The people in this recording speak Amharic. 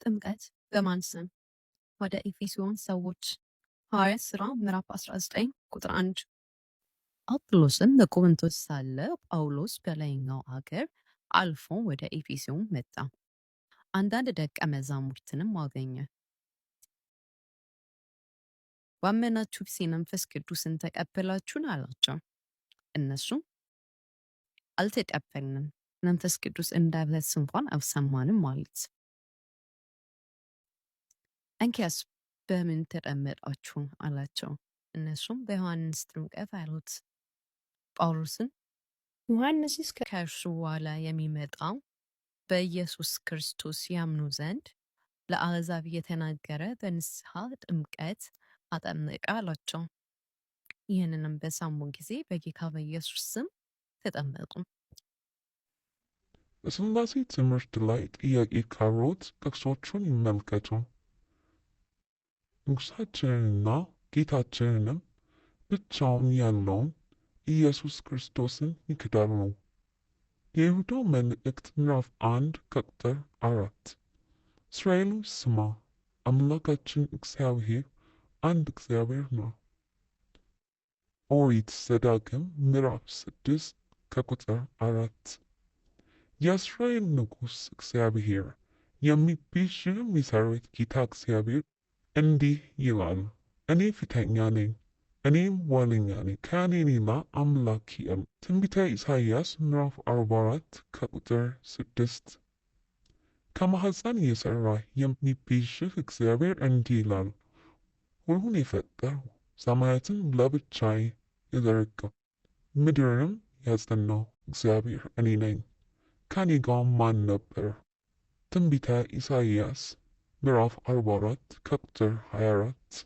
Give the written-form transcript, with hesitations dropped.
ጥምቀት በማን ስም? ወደ ኤፌሶን ሰዎች ሐዋርያት ሥራ ምዕራፍ 19 ቁጥር 1። አጵሎስም በቆሮንቶስ ሳለ ጳውሎስ በላይኛው አገር አልፎ ወደ ኤፌሶን መጣ። አንዳንድ ደቀ መዛሙርትንም አገኘ። ባመናችሁ ጊዜ መንፈስ ቅዱስን ተቀበላችሁን? አላቸው። እነሱም አልተቀበልንም፣ መንፈስ ቅዱስ እንዳለስ እንኳን አልሰማንም አሉት። እንኪያስ በምን ተጠመቃችሁ? አላቸው። እነሱም በዮሐንስ ጥምቀት አሉት። ጳውሎስን ዮሐንስስ ከእርሱ በኋላ የሚመጣው በኢየሱስ ክርስቶስ ያምኑ ዘንድ ለአሕዛብ እየተናገረ በንስሐ ጥምቀት አጠመቀ አላቸው። ይህንንም በሰሙ ጊዜ በጌታ በኢየሱስ ስም ተጠመቁ። በሥላሴ ትምህርት ላይ ጥያቄ ካሮት ጥቅሶቹን ይመልከቱ። ንጉሣችንንና ጌታችንንም ብቻውን ያለውን ኢየሱስ ክርስቶስን ይክዳሉ። የይሁዳ መልእክት ምዕራፍ 1 ከቁጥር 4 እስራኤል ስማ፣ አምላካችን እግዚአብሔር አንድ እግዚአብሔር ነው። ኦሪት ዘዳግም ምዕራፍ 6 ከቁጥር 4 የእስራኤል ንጉሥ እግዚአብሔር የሚቤዥም የሠራዊት ጌታ እግዚአብሔር እንዲህ ይላል፣ እኔ ፊተኛ ነኝ፣ እኔም ኋለኛ ነኝ፣ ከእኔ ሌላ አምላክ የለም። ትንቢተ ኢሳይያስ ምዕራፍ 44 ከቁጥር 6 ከማኅፀን የሠራ የሚቤዥህ እግዚአብሔር እንዲህ ይላል፣ ሁሉን የፈጠርሁ ሰማያትን ለብቻዬ የዘረጋሁ ምድርንም ያጸናሁ እግዚአብሔር እኔ ነኝ። ከኔ ጋር ማን ነበር? ትንቢተ ኢሳይያስ ምዕራፍ 44 ከቁጥር 24